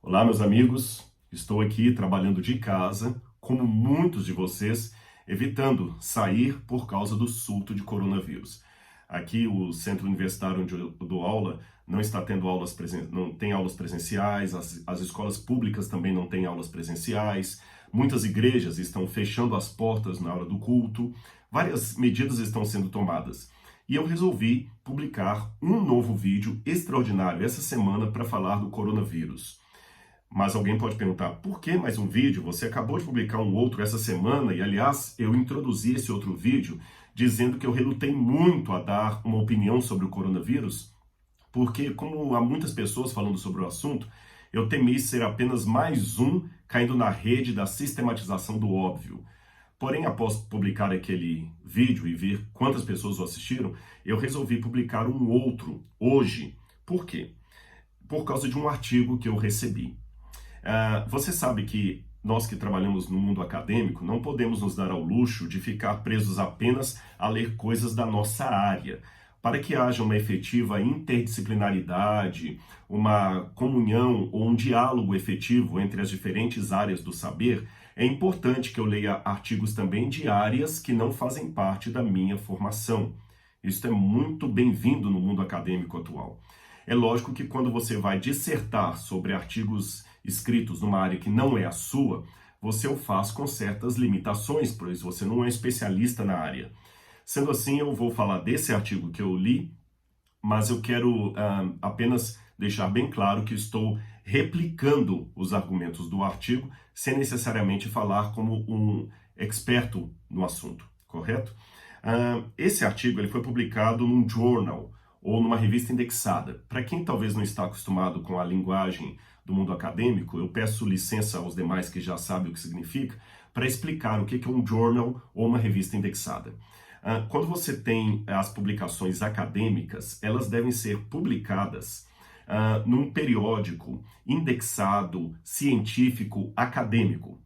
Olá, meus amigos. Estou aqui trabalhando de casa, como muitos de vocês, evitando sair por causa do surto de coronavírus. Aqui, o centro universitário onde eu dou aula não está tendo não tem aulas presenciais, as escolas públicas também não têm aulas presenciais, muitas igrejas estão fechando as portas na hora do culto, várias medidas estão sendo tomadas. E eu resolvi publicar um novo vídeo extraordinário essa semana para falar do coronavírus. Mas alguém pode perguntar, por que mais um vídeo? Você acabou de publicar um outro essa semana e, aliás, eu introduzi esse outro vídeo dizendo que eu relutei muito a dar uma opinião sobre o coronavírus, porque, como há muitas pessoas falando sobre o assunto, eu temi ser apenas mais um caindo na rede da sistematização do óbvio. Porém, após publicar aquele vídeo e ver quantas pessoas o assistiram, eu resolvi publicar um outro hoje. Por quê? Por causa de um artigo que eu recebi. Você sabe que nós que trabalhamos no mundo acadêmico não podemos nos dar ao luxo de ficar presos apenas a ler coisas da nossa área. Para que haja uma efetiva interdisciplinaridade, uma comunhão ou um diálogo efetivo entre as diferentes áreas do saber, é importante que eu leia artigos também de áreas que não fazem parte da minha formação. Isso é muito bem-vindo no mundo acadêmico atual. É lógico que quando você vai dissertar sobre artigos escritos numa área que não é a sua, você o faz com certas limitações, pois você não é especialista na área. Sendo assim, eu vou falar desse artigo que eu li, mas eu quero apenas deixar bem claro que estou replicando os argumentos do artigo, sem necessariamente falar como um experto no assunto, correto? Esse artigo ele foi publicado num journal, ou numa revista indexada. Para quem talvez não está acostumado com a linguagem do mundo acadêmico, eu peço licença aos demais que já sabem o que significa, para explicar o que é um journal ou uma revista indexada. Quando você tem as publicações acadêmicas, elas devem ser publicadas num periódico indexado, científico, acadêmico.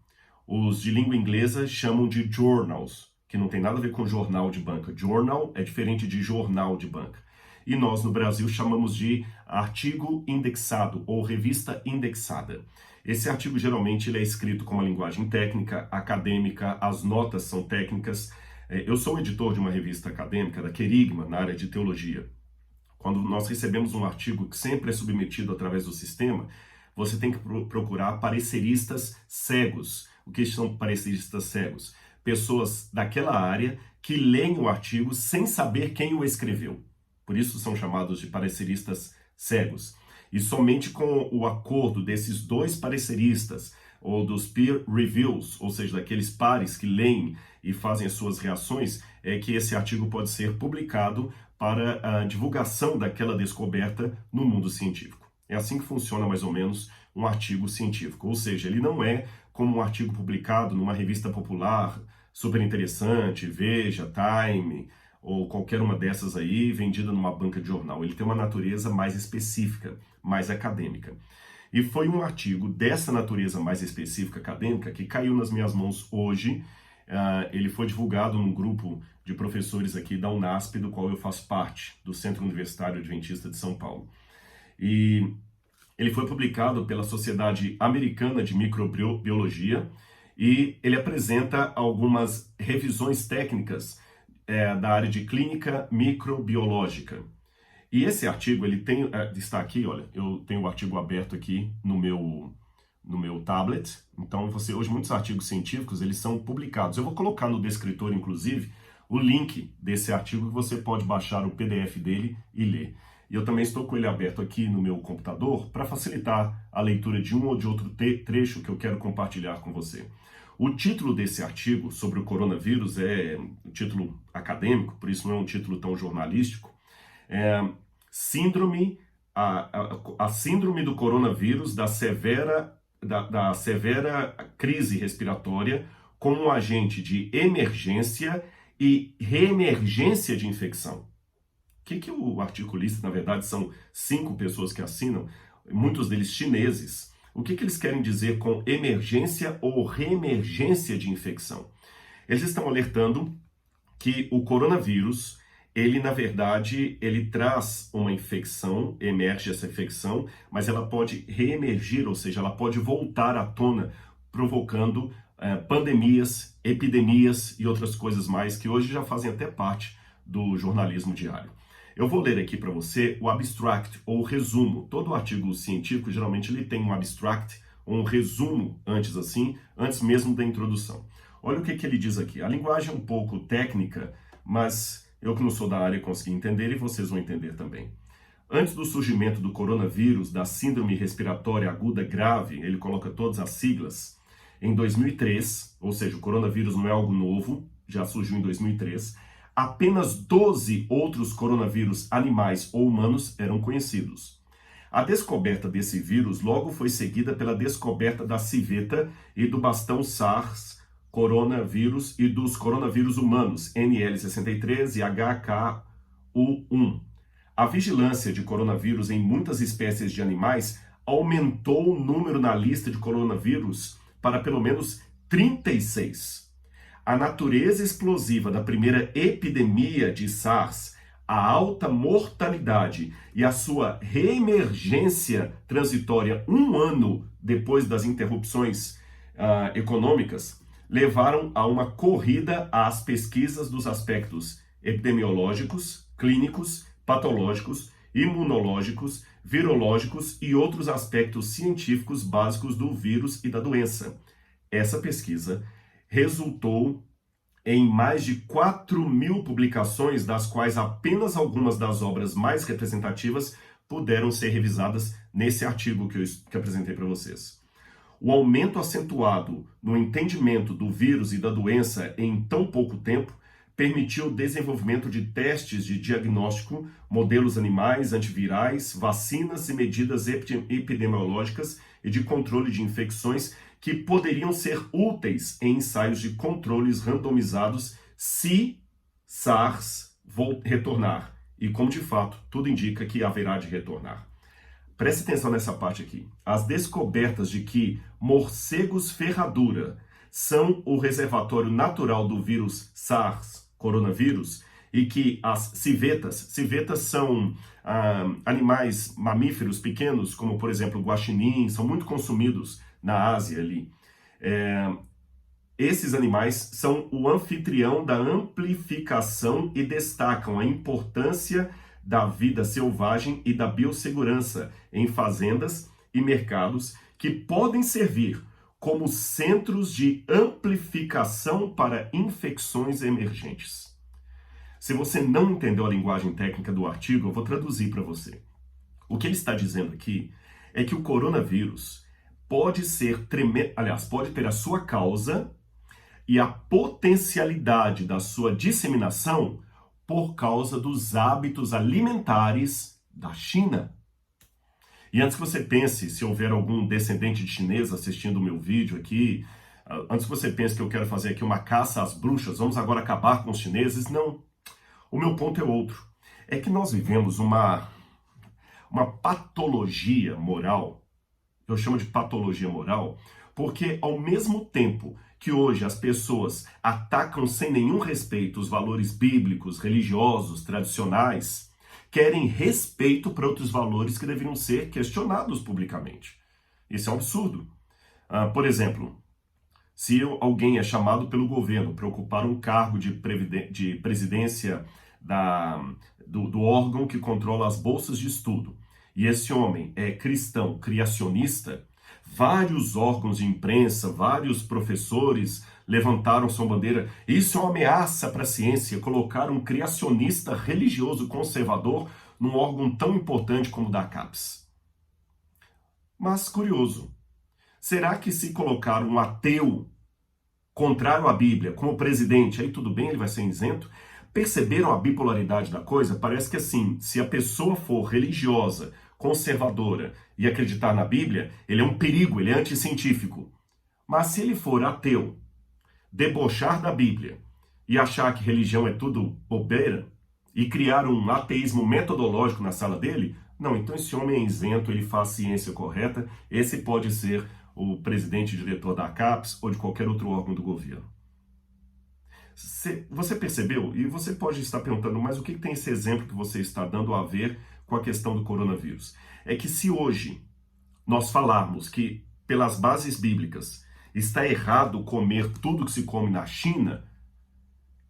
Os de língua inglesa chamam de journals, que não tem nada a ver com jornal de banca. Journal é diferente de jornal de banca. E nós no Brasil chamamos de artigo indexado ou revista indexada. Esse artigo geralmente ele é escrito com uma linguagem técnica, acadêmica, as notas são técnicas. Eu sou editor de uma revista acadêmica, da Querigma, na área de teologia. Quando nós recebemos um artigo que sempre é submetido através do sistema, você tem que procurar pareceristas cegos. O que são pareceristas cegos? Pessoas daquela área que leem o artigo sem saber quem o escreveu. Por isso são chamados de pareceristas cegos. E somente com o acordo desses dois pareceristas, ou dos peer reviews, ou seja, daqueles pares que leem e fazem as suas reações, é que esse artigo pode ser publicado para a divulgação daquela descoberta no mundo científico. É assim que funciona mais ou menos um artigo científico, ou seja, ele não é como um artigo publicado numa revista popular, super interessante, Veja, Time, ou qualquer uma dessas aí, vendida numa banca de jornal. Ele tem uma natureza mais específica, mais acadêmica. E foi um artigo dessa natureza mais específica acadêmica que caiu nas minhas mãos hoje. Ele foi divulgado num grupo de professores aqui da UNASP, do qual eu faço parte, do Centro Universitário Adventista de São Paulo. E ele foi publicado pela Sociedade Americana de Microbiologia e ele apresenta algumas revisões técnicas da área de clínica microbiológica. E esse artigo, ele tem, está aqui, olha, eu tenho o artigo aberto aqui no meu tablet. Então, hoje muitos artigos científicos, eles são publicados. Eu vou colocar no descritor, inclusive, o link desse artigo que você pode baixar o PDF dele e ler. E eu também estou com ele aberto aqui no meu computador para facilitar a leitura de um ou de outro trecho que eu quero compartilhar com você. O título desse artigo sobre o coronavírus é um título acadêmico, por isso não é um título tão jornalístico. A síndrome do coronavírus da severa crise respiratória como um agente de emergência e reemergência de infecção. O que o articulista, na verdade, são 5 pessoas que assinam, muitos deles chineses. O que eles querem dizer com emergência ou reemergência de infecção? Eles estão alertando que o coronavírus ele, na verdade, ele traz uma infecção, emerge essa infecção, mas ela pode reemergir, ou seja, ela pode voltar à tona, provocando pandemias, epidemias e outras coisas mais que hoje já fazem até parte do jornalismo diário. Eu vou ler aqui para você o abstract, ou o resumo. Todo artigo científico, geralmente, ele tem um abstract, ou um resumo antes assim, antes mesmo da introdução. Olha o que ele diz aqui. A linguagem é um pouco técnica, mas eu que não sou da área consegui entender e vocês vão entender também. Antes do surgimento do coronavírus, da síndrome respiratória aguda grave, ele coloca todas as siglas, em 2003, ou seja, o coronavírus não é algo novo, já surgiu em 2003, apenas 12 outros coronavírus animais ou humanos eram conhecidos. A descoberta desse vírus logo foi seguida pela descoberta da civeta e do bastão SARS, coronavírus, e dos coronavírus humanos, NL63 e HK1. A vigilância de coronavírus em muitas espécies de animais aumentou o número na lista de coronavírus para pelo menos 36. A natureza explosiva da primeira epidemia de SARS, a alta mortalidade e a sua reemergência transitória 1 ano depois das interrupções econômicas, levaram a uma corrida às pesquisas dos aspectos epidemiológicos, clínicos, patológicos, imunológicos, virológicos e outros aspectos científicos básicos do vírus e da doença. Essa pesquisa resultou em mais de 4.000 publicações, das quais apenas algumas das obras mais representativas puderam ser revisadas nesse artigo que eu apresentei para vocês. O aumento acentuado no entendimento do vírus e da doença em tão pouco tempo permitiu o desenvolvimento de testes de diagnóstico, modelos animais, antivirais, vacinas e medidas epidemiológicas e de controle de infecções que poderiam ser úteis em ensaios de controles randomizados se SARS retornar. E como de fato tudo indica que haverá de retornar. Preste atenção nessa parte aqui. As descobertas de que morcegos ferradura são o reservatório natural do vírus SARS, coronavírus, e que as civetas são animais mamíferos pequenos, como por exemplo o guaxinim, são muito consumidos na Ásia ali. Esses animais são o anfitrião da amplificação e destacam a importância da vida selvagem e da biossegurança em fazendas e mercados que podem servir como centros de amplificação para infecções emergentes. Se você não entendeu a linguagem técnica do artigo, eu vou traduzir para você. O que ele está dizendo aqui é que o coronavírus pode ser pode ter a sua causa e a potencialidade da sua disseminação por causa dos hábitos alimentares da China. E antes que você pense, se houver algum descendente de chinês assistindo o meu vídeo aqui, antes que você pense que eu quero fazer aqui uma caça às bruxas, vamos agora acabar com os chineses, não. O meu ponto é outro. É que nós vivemos uma patologia moral, eu chamo de patologia moral, porque ao mesmo tempo que hoje as pessoas atacam sem nenhum respeito os valores bíblicos, religiosos, tradicionais, querem respeito para outros valores que deveriam ser questionados publicamente. Isso é um absurdo. Por exemplo, se alguém é chamado pelo governo para ocupar um cargo de presidência do órgão que controla as bolsas de estudo, e esse homem é cristão, criacionista, vários órgãos de imprensa, vários professores levantaram sua bandeira. Isso é uma ameaça para a ciência, colocar um criacionista religioso conservador num órgão tão importante como o da CAPES. Mas, curioso, será que se colocar um ateu contrário à Bíblia como presidente, aí tudo bem, ele vai ser isento? Perceberam a bipolaridade da coisa? Parece que assim, se a pessoa for religiosa, conservadora e acreditar na Bíblia, ele é um perigo, ele é anticientífico. Mas se ele for ateu, debochar da Bíblia e achar que religião é tudo bobeira e criar um ateísmo metodológico na sala dele, não, então esse homem é isento, ele faz ciência correta, esse pode ser o presidente e diretor da CAPES ou de qualquer outro órgão do governo. Você percebeu? E você pode estar perguntando, mas o que tem esse exemplo que você está dando a ver com a questão do coronavírus? É que se hoje nós falarmos que, pelas bases bíblicas, está errado comer tudo que se come na China,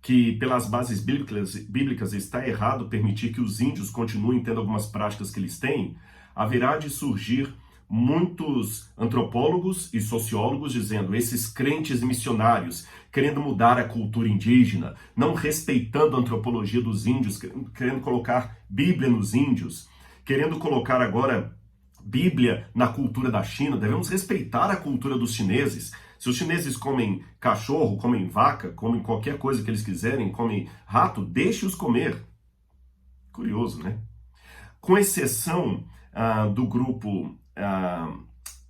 que pelas bases bíblicas está errado permitir que os índios continuem tendo algumas práticas que eles têm, haverá de surgir muitos antropólogos e sociólogos dizendo esses crentes missionários querendo mudar a cultura indígena, não respeitando a antropologia dos índios, querendo colocar Bíblia nos índios, querendo colocar agora Bíblia na cultura da China. Devemos respeitar a cultura dos chineses. Se os chineses comem cachorro, comem vaca, comem qualquer coisa que eles quiserem, comem rato, deixe-os comer. Curioso, né? Com exceção do grupo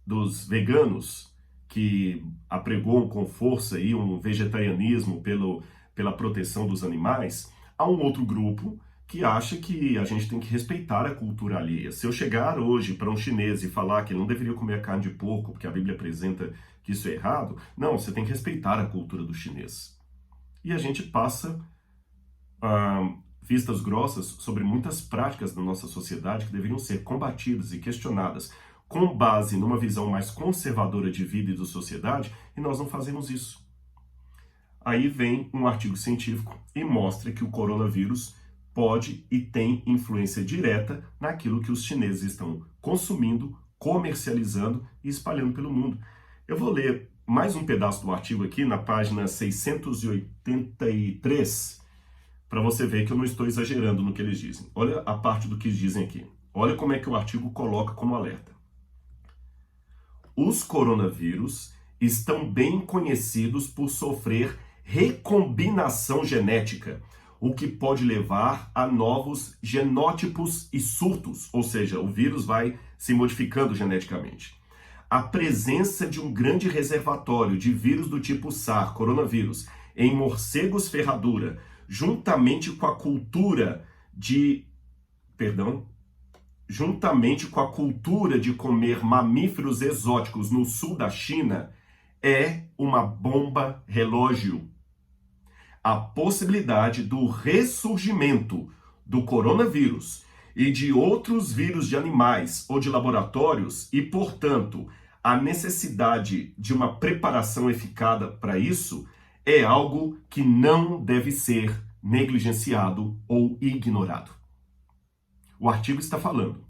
dos veganos, que apregoam com força aí um vegetarianismo pela proteção dos animais, há um outro grupo que acha que a gente tem que respeitar a cultura alheia. Se eu chegar hoje para um chinês e falar que ele não deveria comer carne de porco, porque a Bíblia apresenta que isso é errado, não, você tem que respeitar a cultura do chinês. E a gente passa vistas grossas sobre muitas práticas da nossa sociedade que deveriam ser combatidas e questionadas com base numa visão mais conservadora de vida e de sociedade, e nós não fazemos isso. Aí vem um artigo científico e mostra que o coronavírus pode e tem influência direta naquilo que os chineses estão consumindo, comercializando e espalhando pelo mundo. Eu vou ler mais um pedaço do artigo aqui na página 683, para você ver que eu não estou exagerando no que eles dizem. Olha a parte do que dizem aqui. Olha como é que o artigo coloca como alerta. Os coronavírus estão bem conhecidos por sofrer recombinação genética, o que pode levar a novos genótipos e surtos, ou seja, o vírus vai se modificando geneticamente. A presença de um grande reservatório de vírus do tipo SARS, coronavírus, em morcegos ferradura, juntamente com a cultura de comer mamíferos exóticos no sul da China, é uma bomba relógio. A possibilidade do ressurgimento do coronavírus e de outros vírus de animais ou de laboratórios e, portanto, a necessidade de uma preparação eficaz para isso é algo que não deve ser negligenciado ou ignorado. O artigo está falando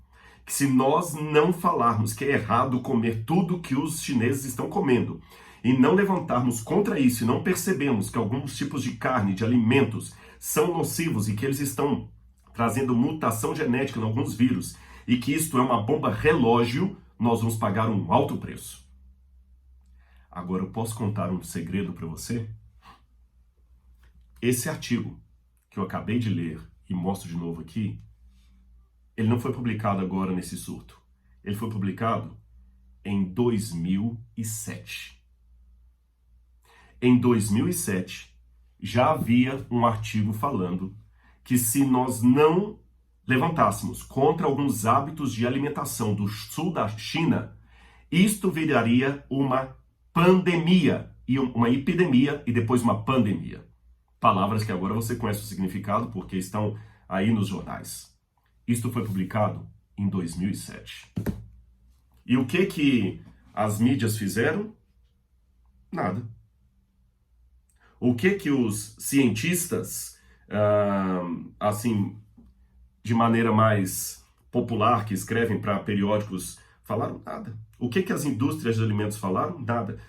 que se nós não falarmos que é errado comer tudo que os chineses estão comendo e não levantarmos contra isso e não percebemos que alguns tipos de carne, de alimentos, são nocivos e que eles estão trazendo mutação genética em alguns vírus e que isto é uma bomba relógio, nós vamos pagar um alto preço. Agora eu posso contar um segredo para você? Esse artigo que eu acabei de ler e mostro de novo aqui, ele não foi publicado agora nesse surto. Ele foi publicado em 2007. Em 2007, já havia um artigo falando que se nós não levantássemos contra alguns hábitos de alimentação do sul da China, isto viraria uma pandemia, e uma epidemia e depois uma pandemia. Palavras que agora você conhece o significado porque estão aí nos jornais. Isto foi publicado em 2007. E o que as mídias fizeram? Nada. O que os cientistas, assim, de maneira mais popular, que escrevem para periódicos, falaram? Nada. O que as indústrias de alimentos falaram? Nada.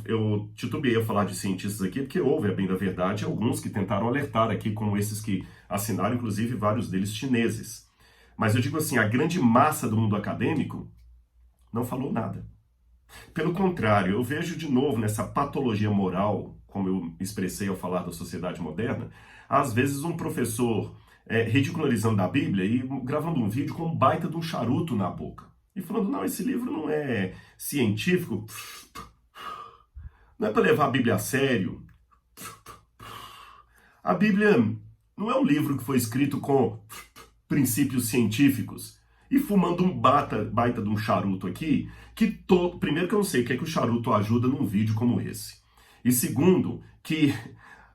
Eu titubeei a falar de cientistas aqui, porque houve, a bem da verdade, alguns que tentaram alertar aqui, como esses que assinaram, inclusive vários deles chineses. Mas eu digo assim, a grande massa do mundo acadêmico não falou nada. Pelo contrário, eu vejo de novo nessa patologia moral, como eu expressei ao falar da sociedade moderna, às vezes um professor ridicularizando a Bíblia e gravando um vídeo com um baita de um charuto na boca. E falando, não, esse livro não é científico, não é para levar a Bíblia a sério. A Bíblia não é um livro que foi escrito com princípios científicos. E fumando um baita de um charuto aqui, primeiro que eu não sei o que é que o charuto ajuda num vídeo como esse. E segundo, que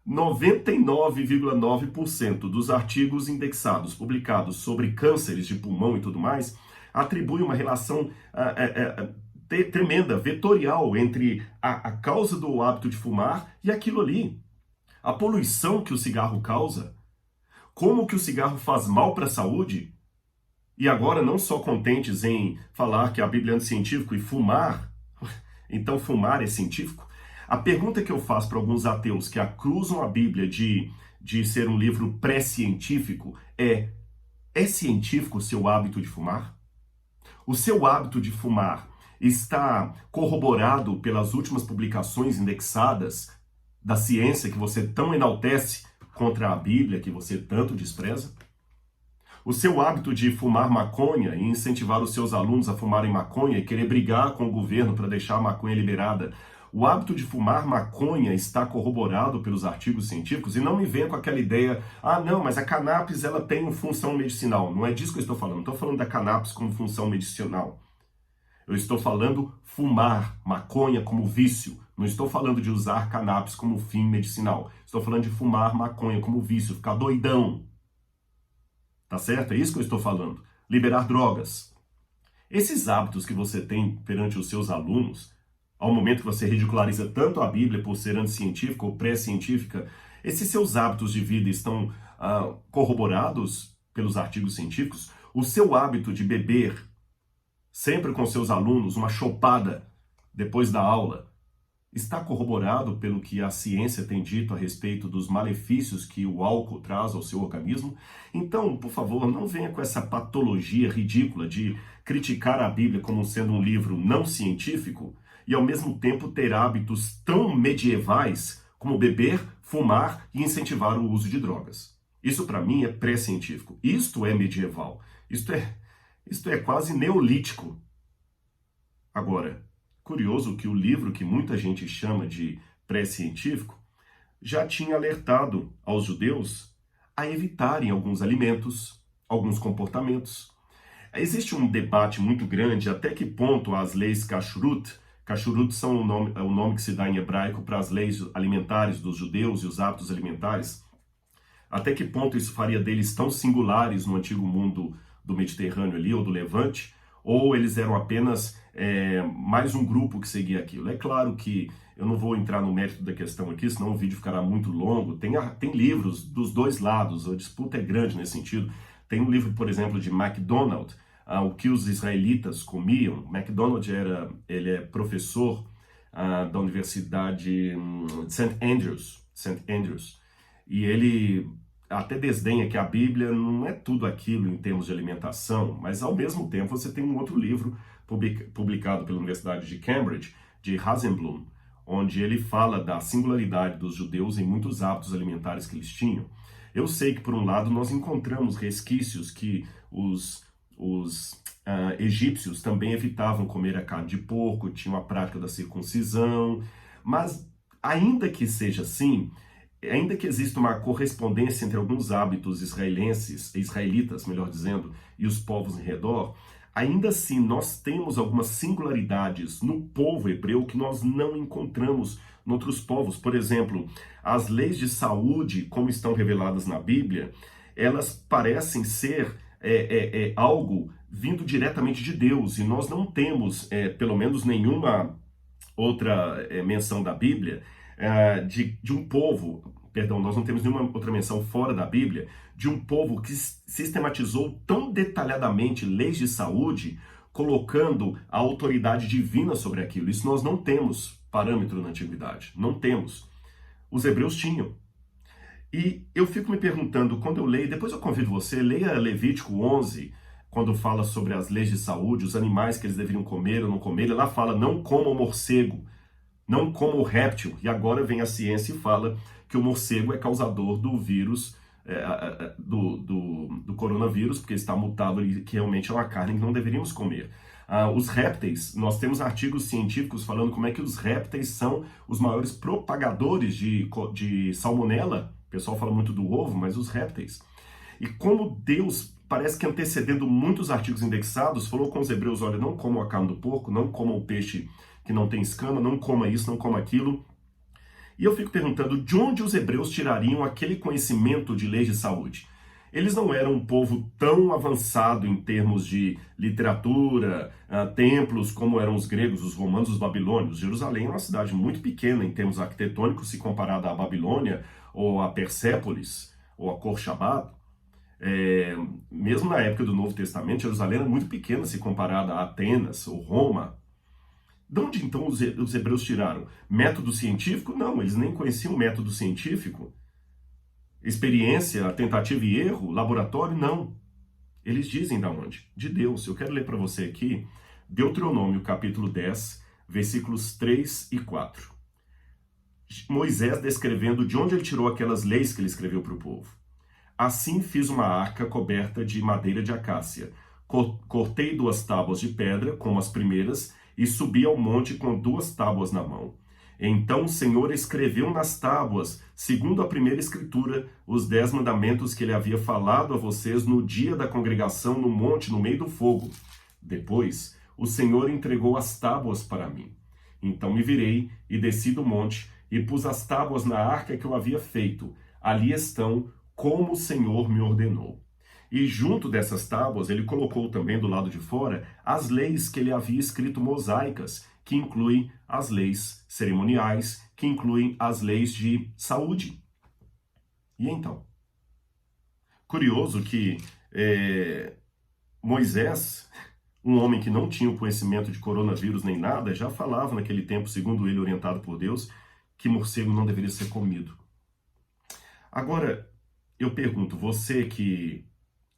99,9% dos artigos indexados, publicados sobre cânceres de pulmão e tudo mais, atribui uma relação tremenda, vetorial, entre a causa do hábito de fumar e aquilo ali. A poluição que o cigarro causa, como que o cigarro faz mal para a saúde. E agora, não só contentes em falar que a Bíblia é anticientífico e fumar, então fumar é científico? A pergunta que eu faço para alguns ateus que acusam a Bíblia de ser um livro pré-científico é científico o seu hábito de fumar? O seu hábito de fumar está corroborado pelas últimas publicações indexadas da ciência que você tão enaltece contra a Bíblia, que você tanto despreza? O seu hábito de fumar maconha e incentivar os seus alunos a fumarem maconha e querer brigar com o governo para deixar a maconha liberada, o hábito de fumar maconha está corroborado pelos artigos científicos? E não me venha com aquela ideia, não, mas a cannabis ela tem função medicinal. Não é disso que eu estou falando. Não estou falando da cannabis como função medicinal. Eu estou falando fumar maconha como vício. Não estou falando de usar cannabis como fim medicinal. Estou falando de fumar maconha como vício, ficar doidão. Tá certo? É isso que eu estou falando. Liberar drogas. Esses hábitos que você tem perante os seus alunos, ao momento que você ridiculariza tanto a Bíblia por ser anticientífica ou pré-científica, esses seus hábitos de vida estão corroborados pelos artigos científicos? O seu hábito de beber sempre com seus alunos uma chopada depois da aula está corroborado pelo que a ciência tem dito a respeito dos malefícios que o álcool traz ao seu organismo? Então, por favor, não venha com essa patologia ridícula de criticar a Bíblia como sendo um livro não científico e, ao mesmo tempo, ter hábitos tão medievais como beber, fumar e incentivar o uso de drogas. Isso, para mim, é pré-científico. Isto é medieval. Isto é quase neolítico. Agora, curioso que o livro que muita gente chama de pré-científico já tinha alertado aos judeus a evitarem alguns alimentos, alguns comportamentos. Existe um debate muito grande até que ponto as leis kashrut são é o nome que se dá em hebraico para as leis alimentares dos judeus e os hábitos alimentares, até que ponto isso faria deles tão singulares no antigo mundo do Mediterrâneo ali, ou do Levante, ou eles eram apenas mais um grupo que seguia aquilo. É claro que eu não vou entrar no mérito da questão aqui, senão o vídeo ficará muito longo. Tem livros dos dois lados, a disputa é grande nesse sentido. Tem um livro, por exemplo, de MacDonald, o que os israelitas comiam. MacDonald ele é professor da Universidade de St. Andrews, e ele até desdenha que a Bíblia não é tudo aquilo em termos de alimentação, mas ao mesmo tempo você tem um outro livro publicado pela Universidade de Cambridge, de Hasenblum, onde ele fala da singularidade dos judeus em muitos hábitos alimentares que eles tinham. Eu sei que, por um lado, nós encontramos resquícios que os egípcios também evitavam comer a carne de porco, tinham a prática da circuncisão, mas ainda que seja assim, ainda que exista uma correspondência entre alguns hábitos israelitas, melhor dizendo, e os povos em redor, ainda assim nós temos algumas singularidades no povo hebreu que nós não encontramos em outros povos. Por exemplo, as leis de saúde, como estão reveladas na Bíblia, elas parecem ser algo vindo diretamente de Deus, e nós não temos, pelo menos, nenhuma outra menção da Bíblia de um povo, perdão, nós não temos nenhuma outra menção fora da Bíblia, de um povo que sistematizou tão detalhadamente leis de saúde, colocando a autoridade divina sobre aquilo. Isso nós não temos parâmetro na antiguidade, não temos. Os hebreus tinham. E eu fico me perguntando, quando eu leio, depois eu convido você, leia Levítico 11, quando fala sobre as leis de saúde, os animais que eles deveriam comer ou não comer, ele lá fala, não coma o morcego, não coma o réptil. E agora vem a ciência e fala que o morcego é causador do vírus, do coronavírus, porque está mutado e que realmente é uma carne que não deveríamos comer. Os répteis, nós temos artigos científicos falando como é que os répteis são os maiores propagadores de salmonela. O pessoal fala muito do ovo, mas os répteis. E como Deus, parece que antecedendo muitos artigos indexados, falou com os hebreus, olha, não comam a carne do porco, não comam o peixe que não tem escama, não coma isso, não coma aquilo. E eu fico perguntando de onde os hebreus tirariam aquele conhecimento de leis de saúde. Eles não eram um povo tão avançado em termos de literatura, templos, como eram os gregos, os romanos, os babilônios. Jerusalém é uma cidade muito pequena em termos arquitetônicos, se comparada à Babilônia, ou a Persépolis, ou a Corchabad. Mesmo na época do Novo Testamento, Jerusalém era muito pequena se comparada a Atenas ou Roma. De onde então os hebreus tiraram? Método científico? Não, eles nem conheciam o método científico. Experiência, tentativa e erro, laboratório? Não. Eles dizem de onde? De Deus. Eu quero ler para você aqui Deuteronômio capítulo 10, versículos 3 e 4. Moisés descrevendo de onde ele tirou aquelas leis que ele escreveu para o povo. Assim fiz uma arca coberta de madeira de acácia. Cortei 2 tábuas de pedra, como as primeiras, e subi ao monte com 2 tábuas na mão. Então o Senhor escreveu nas tábuas, segundo a primeira escritura, os 10 mandamentos que ele havia falado a vocês no dia da congregação no monte, no meio do fogo. Depois, o Senhor entregou as tábuas para mim. Então me virei e desci do monte e pus as tábuas na arca que eu havia feito. Ali estão, como o Senhor me ordenou. E junto dessas tábuas, ele colocou também do lado de fora as leis que ele havia escrito mosaicas, que incluem as leis cerimoniais, que incluem as leis de saúde. E então? Curioso que Moisés, um homem que não tinha o conhecimento de coronavírus nem nada, já falava naquele tempo, segundo ele, orientado por Deus, que morcego não deveria ser comido. Agora, eu pergunto, você que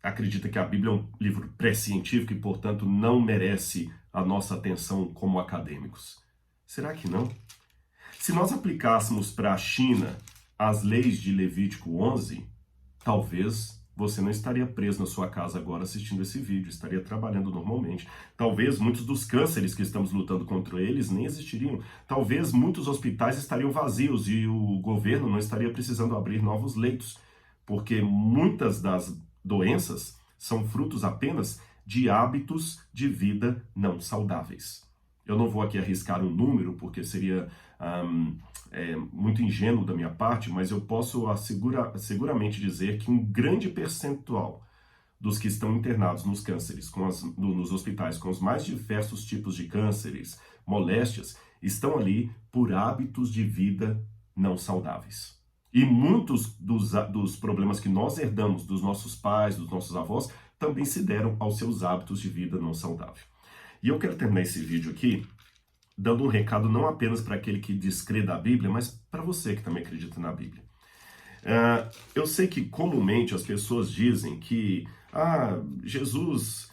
acredita que a Bíblia é um livro pré-científico e, portanto, não merece a nossa atenção como acadêmicos. Será que não? Se nós aplicássemos para a China as leis de Levítico 11, talvez você não estaria preso na sua casa agora assistindo esse vídeo, estaria trabalhando normalmente. Talvez muitos dos cânceres que estamos lutando contra eles nem existiriam. Talvez muitos hospitais estariam vazios e o governo não estaria precisando abrir novos leitos, porque muitas das doenças são frutos apenas de hábitos de vida não saudáveis. Eu não vou aqui arriscar um número, porque seria muito ingênuo da minha parte, mas eu posso seguramente dizer que um grande percentual dos que estão internados nos cânceres, nos hospitais, com os mais diversos tipos de cânceres, moléstias, estão ali por hábitos de vida não saudáveis. E muitos dos problemas que nós herdamos dos nossos pais, dos nossos avós, também se deram aos seus hábitos de vida não saudável. E eu quero terminar esse vídeo aqui dando um recado não apenas para aquele que descrê da Bíblia, mas para você que também acredita na Bíblia. Eu sei que comumente as pessoas dizem que Jesus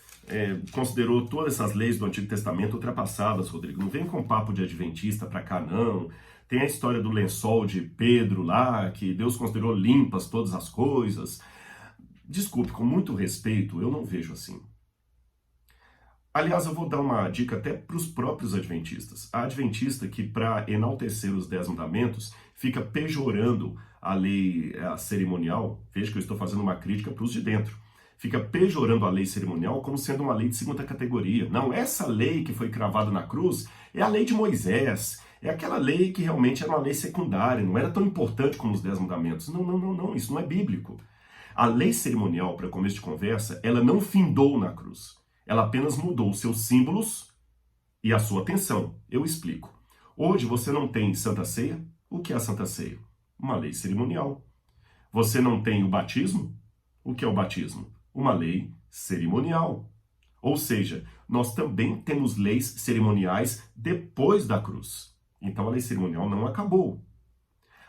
considerou todas essas leis do Antigo Testamento ultrapassadas, Rodrigo. Não vem com papo de adventista para cá, não. Tem a história do lençol de Pedro lá, que Deus considerou limpas todas as coisas. Desculpe, com muito respeito, eu não vejo assim. Aliás, eu vou dar uma dica até para os próprios adventistas. A adventista que, para enaltecer os 10 mandamentos, fica pejorando a lei cerimonial. Veja que eu estou fazendo uma crítica para os de dentro. Fica pejorando a lei cerimonial como sendo uma lei de segunda categoria. Não, essa lei que foi cravada na cruz é a lei de Moisés. É aquela lei que realmente era uma lei secundária, não era tão importante como os 10 mandamentos. Não, isso não é bíblico. A lei cerimonial, para começo de conversa, ela não findou na cruz. Ela apenas mudou os seus símbolos e a sua atenção. Eu explico. Hoje você não tem Santa Ceia. O que é a Santa Ceia? Uma lei cerimonial. Você não tem o batismo? O que é o batismo? Uma lei cerimonial. Ou seja, nós também temos leis cerimoniais depois da cruz. Então a lei cerimonial não acabou.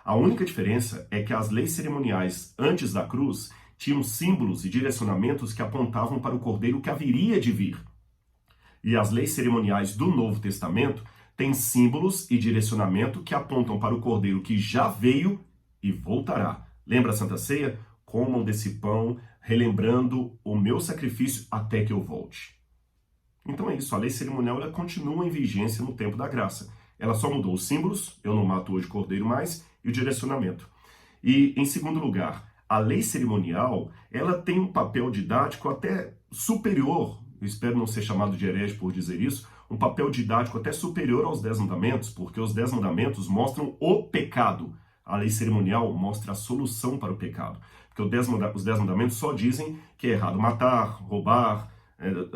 A única diferença é que as leis cerimoniais antes da cruz tinham símbolos e direcionamentos que apontavam para o Cordeiro que haveria de vir. E as leis cerimoniais do Novo Testamento têm símbolos e direcionamento que apontam para o Cordeiro que já veio e voltará. Lembra a Santa Ceia? Comam desse pão, relembrando o meu sacrifício até que eu volte. Então é isso, a lei cerimonial ela continua em vigência no tempo da graça. Ela só mudou os símbolos, eu não mato hoje cordeiro mais, e o direcionamento. E, em segundo lugar, a lei cerimonial, ela tem um papel didático até superior, eu espero não ser chamado de herege por dizer isso, um papel didático até superior aos 10 mandamentos, porque os 10 mandamentos mostram o pecado. A lei cerimonial mostra a solução para o pecado. Porque os 10 mandamentos só dizem que é errado matar, roubar,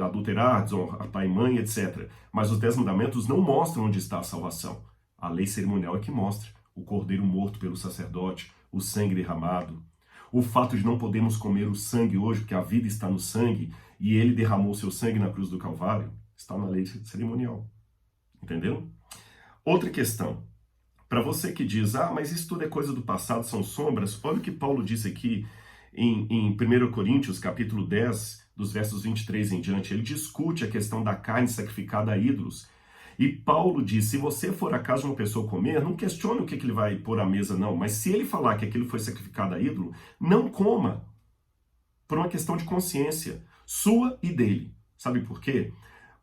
adulterar, desonrar pai e mãe, etc. Mas os 10 mandamentos não mostram onde está a salvação. A lei cerimonial é que mostra o cordeiro morto pelo sacerdote, o sangue derramado. O fato de não podermos comer o sangue hoje, porque a vida está no sangue, e ele derramou seu sangue na cruz do Calvário, está na lei cerimonial. Entendeu? Outra questão. Para você que diz, mas isso tudo é coisa do passado, são sombras, olha o que Paulo disse aqui em 1 Coríntios, capítulo 10, dos versos 23 em diante. Ele discute a questão da carne sacrificada a ídolos. E Paulo diz, se você for a casa de uma pessoa comer, não questione o que ele vai pôr à mesa, não. Mas se ele falar que aquilo foi sacrificado a ídolo, não coma. Por uma questão de consciência, sua e dele. Sabe por quê?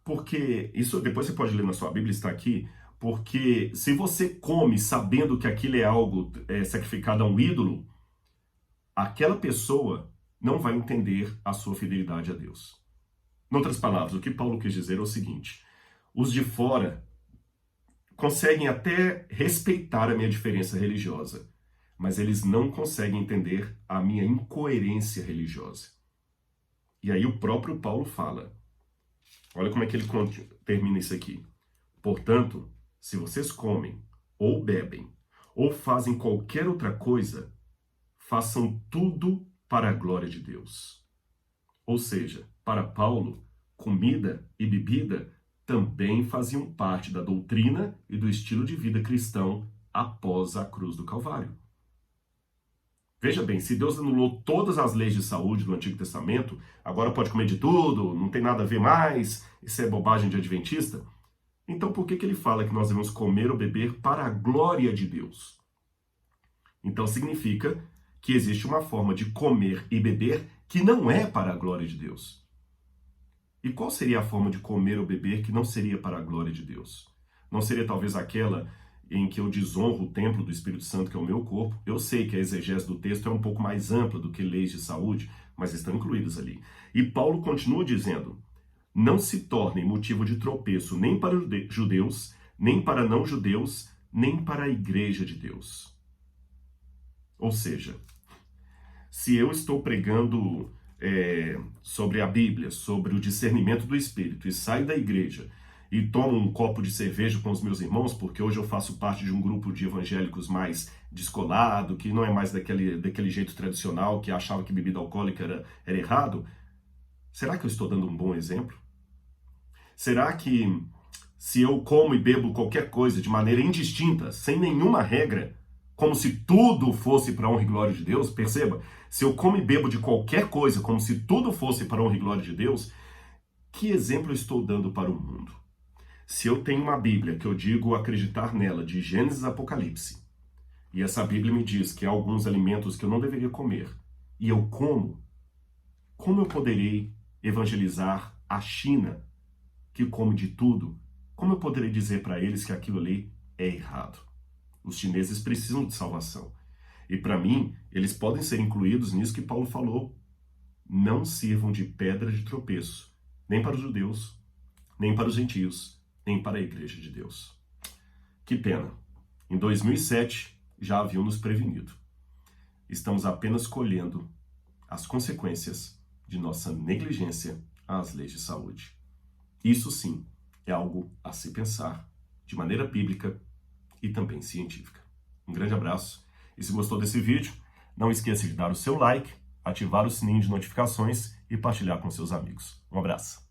Porque, isso depois você pode ler na sua Bíblia, está aqui, porque se você come sabendo que aquilo é algo sacrificado a um ídolo, aquela pessoa não vai entender a sua fidelidade a Deus. Em outras palavras, o que Paulo quis dizer é o seguinte: os de fora conseguem até respeitar a minha diferença religiosa, mas eles não conseguem entender a minha incoerência religiosa. E aí o próprio Paulo fala, olha como é que ele termina isso aqui. Portanto, se vocês comem, ou bebem, ou fazem qualquer outra coisa, façam tudo para a glória de Deus. Ou seja, para Paulo, comida e bebida também faziam parte da doutrina e do estilo de vida cristão após a cruz do Calvário. Veja bem, se Deus anulou todas as leis de saúde do Antigo Testamento, agora pode comer de tudo, não tem nada a ver mais, isso é bobagem de adventista. Então por que ele fala que nós devemos comer ou beber para a glória de Deus? Então significa que existe uma forma de comer e beber que não é para a glória de Deus. E qual seria a forma de comer ou beber que não seria para a glória de Deus? Não seria talvez aquela em que eu desonro o templo do Espírito Santo, que é o meu corpo? Eu sei que a exegese do texto é um pouco mais ampla do que leis de saúde, mas estão incluídas ali. E Paulo continua dizendo, não se tornem motivo de tropeço nem para judeus, nem para não-judeus, nem para a igreja de Deus. Ou seja, se eu estou pregando sobre a Bíblia, sobre o discernimento do Espírito, e saio da igreja e tomo um copo de cerveja com os meus irmãos, porque hoje eu faço parte de um grupo de evangélicos mais descolado, que não é mais daquele jeito tradicional, que achava que bebida alcoólica era errado, será que eu estou dando um bom exemplo? Será que se eu como e bebo qualquer coisa de maneira indistinta, sem nenhuma regra, como se tudo fosse para a honra e glória de Deus, perceba, se eu como e bebo de qualquer coisa, como se tudo fosse para a honra e glória de Deus, que exemplo eu estou dando para o mundo? Se eu tenho uma Bíblia que eu digo acreditar nela, de Gênesis a Apocalipse, e essa Bíblia me diz que há alguns alimentos que eu não deveria comer, e eu como eu poderei evangelizar a China, que come de tudo? Como eu poderei dizer para eles que aquilo ali é errado? Os chineses precisam de salvação. E para mim, eles podem ser incluídos nisso que Paulo falou. Não sirvam de pedra de tropeço, nem para os judeus, nem para os gentios, nem para a igreja de Deus. Que pena. Em 2007, já haviam nos prevenido. Estamos apenas colhendo as consequências de nossa negligência às leis de saúde. Isso sim é algo a se pensar de maneira bíblica e também científica. Um grande abraço e se gostou desse vídeo, não esqueça de dar o seu like, ativar o sininho de notificações e partilhar com seus amigos. Um abraço.